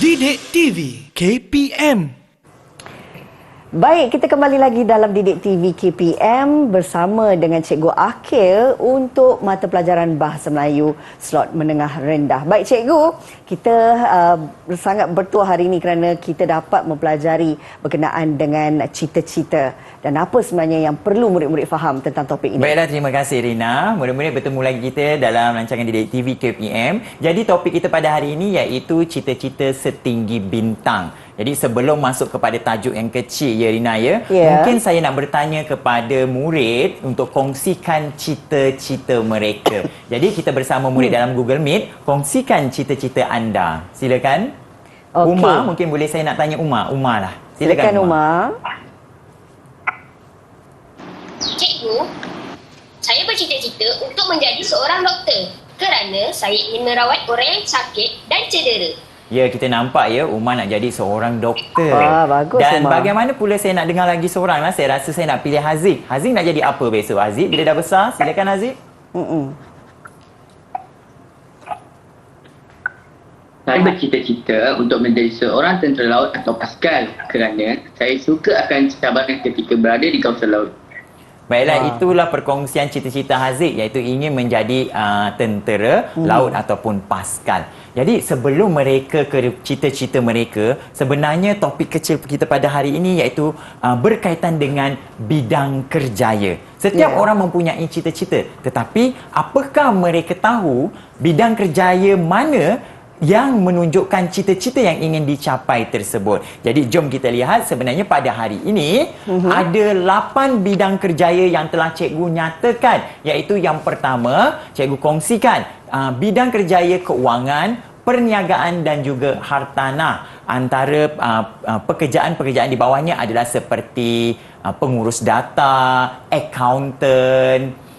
Didik TV KPM. Baik, kita kembali lagi dalam Didik TV KPM bersama dengan Cikgu Akil untuk mata pelajaran Bahasa Melayu slot menengah rendah. Baik cikgu, kita sangat bertuah hari ini kerana kita dapat mempelajari berkenaan dengan cita-cita dan apa sebenarnya yang perlu murid-murid faham tentang topik ini. Baiklah, terima kasih Rina. Murid-murid bertemu lagi kita dalam rancangan Didik TV KPM. Jadi topik kita pada hari ini iaitu cita-cita setinggi bintang. Jadi sebelum masuk kepada tajuk yang kecil ya Rina ya, Ya. mungkin saya nak bertanya kepada murid untuk kongsikan cita-cita mereka. Jadi kita bersama murid dalam Google Meet, kongsikan cita-cita anda. Silakan. Okey. Umar, mungkin boleh saya nak tanya Umar. Umar lah. Silakan Umar. Cikgu, saya bercita-cita untuk menjadi seorang doktor kerana saya ingin merawat orang yang sakit dan cedera. Ya, kita nampak ya Umar nak jadi seorang doktor. Wah, bagus, Dan Umar. bagaimana pula saya nak dengar lagi seorang lah. Saya rasa saya nak pilih Haziq. Haziq nak jadi apa besok Haziq bila dah besar? Silakan Haziq. Saya bercita-cita untuk menjadi seorang tentera laut atau paskal kerana saya suka akan cabaran ketika berada di kawasan laut. Baiklah, itulah perkongsian cita-cita Haziq iaitu ingin menjadi tentera laut ataupun paskal. Jadi sebelum mereka ke cita-cita mereka, sebenarnya topik kecil kita pada hari ini iaitu berkaitan dengan bidang kerjaya. Setiap orang mempunyai cita-cita, tetapi apakah mereka tahu bidang kerjaya mana yang menunjukkan cita-cita yang ingin dicapai tersebut. Jadi jom kita lihat sebenarnya pada hari ini ada 8 bidang kerjaya yang telah cikgu nyatakan, iaitu yang pertama cikgu kongsikan bidang kerjaya keuangan, perniagaan dan juga hartanah. Antara pekerjaan-pekerjaan di bawahnya adalah seperti pengurus data, accountant,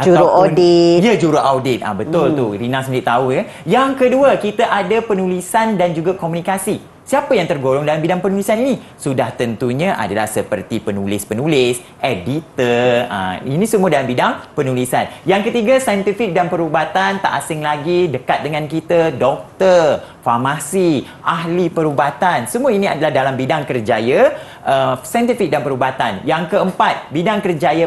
Juru audit. Ya, juru audit. Betul tu. Rina sendiri tahu ya. Yang kedua, kita ada penulisan dan juga komunikasi. Siapa yang tergolong dalam bidang penulisan ini? Sudah tentunya adalah seperti penulis-penulis, editor. Ini semua dalam bidang penulisan. Yang ketiga, saintifik dan perubatan. Tak asing lagi, dekat dengan kita, doktor, farmasi, ahli perubatan. Semua ini adalah dalam bidang kerjaya saintifik dan perubatan. Yang keempat, bidang kerjaya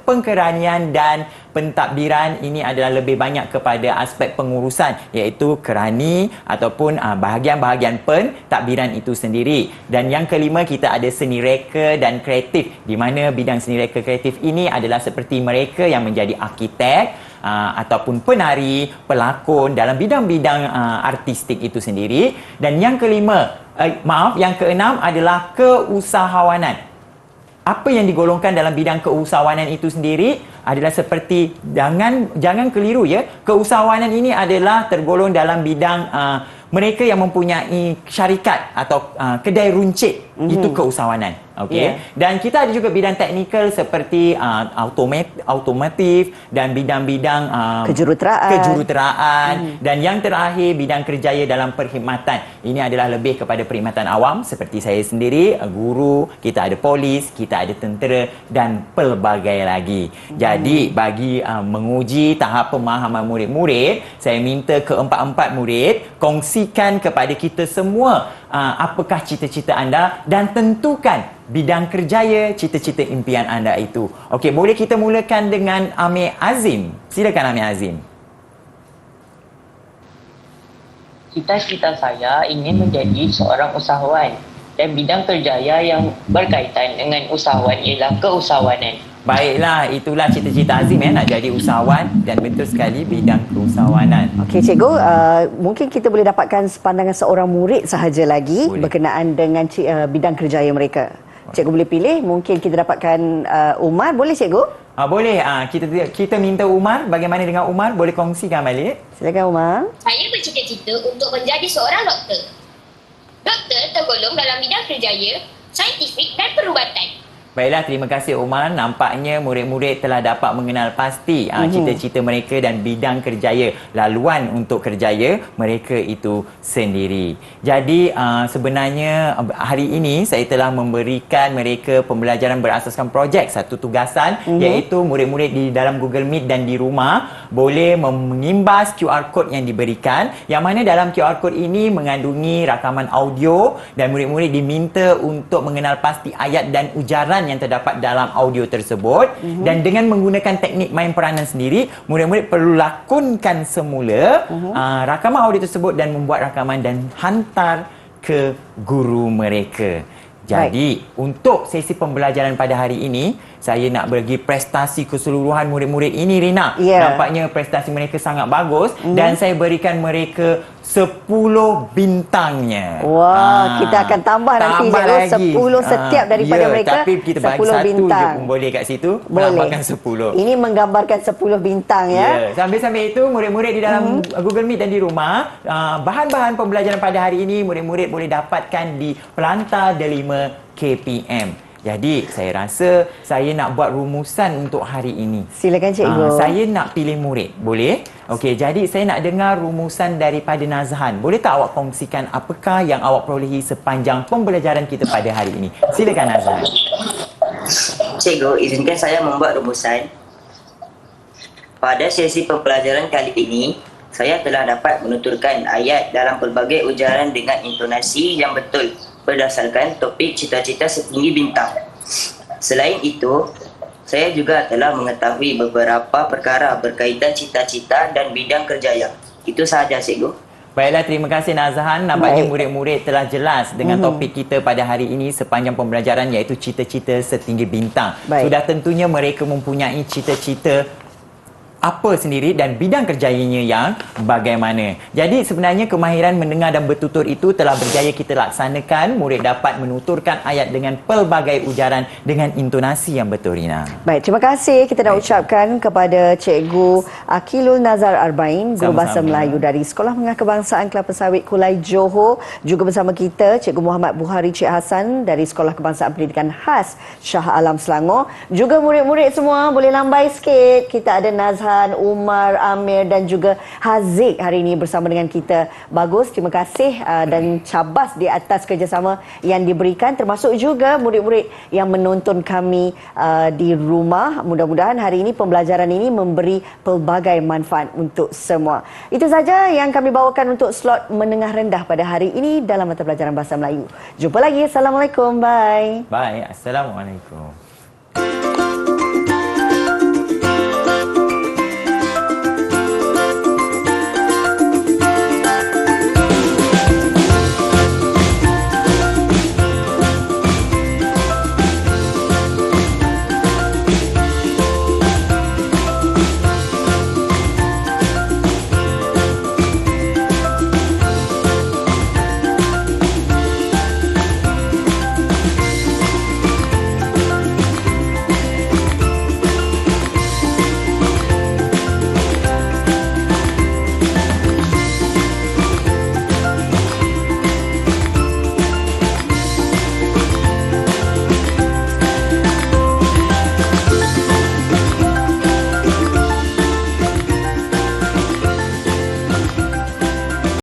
pengkeranian dan pentadbiran. Ini adalah lebih banyak kepada aspek pengurusan, iaitu kerani ataupun bahagian-bahagian pentadbiran itu sendiri. Dan yang kelima, kita ada seni reka dan kreatif, di mana bidang seni reka kreatif ini adalah seperti mereka yang menjadi arkitek ataupun penari, pelakon dalam bidang-bidang artistik itu sendiri. Dan yang yang keenam adalah keusahawanan. Apa yang digolongkan dalam bidang keusahawanan itu sendiri adalah seperti, jangan keliru ya, keusahawanan ini adalah tergolong dalam bidang mereka yang mempunyai syarikat atau kedai runcit. Itu keusahawanan. Okey. Dan kita ada juga bidang teknikal seperti automotif dan bidang-bidang kejuruteraan. Dan yang terakhir, bidang kerjaya dalam perkhidmatan. Ini adalah lebih kepada perkhidmatan awam seperti saya sendiri, guru, kita ada polis, kita ada tentera dan pelbagai lagi. Jadi bagi menguji tahap pemahaman murid-murid, saya minta keempat-empat murid kongsikan kepada kita semua apakah cita-cita anda dan tentukan bidang kerjaya cita-cita impian anda itu. Okey, boleh kita mulakan dengan Amir Azim. Silakan Amir Azim. Cita-cita saya ingin menjadi seorang usahawan dan bidang kerjaya yang berkaitan dengan usahawan ialah keusahawanan. Baiklah, itulah cita-cita Azim nak jadi usahawan dan betul sekali bidang keusahawanan. Okey cikgu, mungkin kita boleh dapatkan pandangan seorang murid sahaja lagi berkenaan dengan bidang kerjaya mereka. Cikgu boleh pilih, mungkin kita dapatkan Umar, boleh cikgu? Boleh. Kita minta Umar, bagaimana dengan Umar? Boleh kongsikan balik? Silakan Umar. Saya bercita-cita untuk menjadi seorang doktor. Doktor tergolong dalam bidang kerjaya, saintifik dan perubatan. Baiklah, terima kasih Umar. Nampaknya murid-murid telah dapat mengenal pasti cita-cita mereka dan bidang kerjaya, laluan untuk kerjaya mereka itu sendiri. Jadi sebenarnya hari ini saya telah memberikan mereka pembelajaran berasaskan projek, satu tugasan iaitu murid-murid di dalam Google Meet dan di rumah boleh mengimbas QR code yang diberikan, yang mana dalam QR code ini mengandungi rakaman audio dan murid-murid diminta untuk mengenal pasti ayat dan ujaran yang terdapat dalam audio tersebut. Dan dengan menggunakan teknik main peranan sendiri, murid-murid perlu lakonkan semula rakaman audio tersebut dan membuat rakaman dan hantar ke guru mereka. Jadi untuk sesi pembelajaran pada hari ini, saya nak bagi prestasi keseluruhan murid-murid ini, Rina. Ya. Nampaknya prestasi mereka sangat bagus dan saya berikan mereka 10 bintangnya. Wah, kita akan tambah nanti tambah Cikgu, lagi. 10 setiap daripada mereka. Tapi kita bagi 10 satu je bintang. pun boleh kat situ. Boleh. Melambangkan 10. Ini menggambarkan 10 bintang ya. Sambil-sambil itu murid-murid di dalam Google Meet dan di rumah, bahan-bahan pembelajaran pada hari ini murid-murid boleh dapatkan di Pelanta Delima KPM. Jadi saya rasa saya nak buat rumusan untuk hari ini. Silakan Cikgu. Saya nak pilih murid. Boleh? Okey, jadi saya nak dengar rumusan daripada Nazhan. Boleh tak awak kongsikan apakah yang awak perolehi sepanjang pembelajaran kita pada hari ini? Silakan Nazhan. Cikgu, izinkan saya membuat rumusan. Pada sesi pembelajaran kali ini, saya telah dapat menuturkan ayat dalam pelbagai ujaran dengan intonasi yang betul berdasarkan topik cita-cita setinggi bintang. Selain itu, saya juga telah mengetahui beberapa perkara berkaitan cita-cita dan bidang kerjaya. Itu sahaja, Cikgu. Baiklah, terima kasih Nazhan. Nampaknya Baik. murid-murid telah jelas dengan topik kita pada hari ini sepanjang pembelajaran, iaitu cita-cita setinggi bintang. Baik. Sudah tentunya mereka mempunyai cita-cita apa sendiri dan bidang kerjanya yang bagaimana. Jadi sebenarnya kemahiran mendengar dan bertutur itu telah berjaya kita laksanakan. Murid dapat menuturkan ayat dengan pelbagai ujaran dengan intonasi yang betul, Rina. Baik, terima kasih kita dah ucapkan kepada Cikgu Akilul Nazar Arbain, Guru Bahasa Sama-sama. Melayu dari Sekolah Menengah Kebangsaan Kelapa Sawit Kulai Johor. Juga bersama kita Cikgu Muhammad Buhari Cik Hassan dari Sekolah Kebangsaan Pendidikan Khas Shah Alam Selangor. Juga murid-murid semua boleh lambai sikit. Kita ada Nazhan, Umar, Amir dan juga Haziq hari ini bersama dengan kita. Bagus, terima kasih dan cabas di atas kerjasama yang diberikan, termasuk juga murid-murid yang menonton kami di rumah. Mudah-mudahan hari ini pembelajaran ini memberi pelbagai manfaat untuk semua. Itu saja yang kami bawakan untuk slot menengah rendah pada hari ini dalam mata pelajaran Bahasa Melayu. Jumpa lagi. Assalamualaikum. Bye. Baik, Assalamualaikum.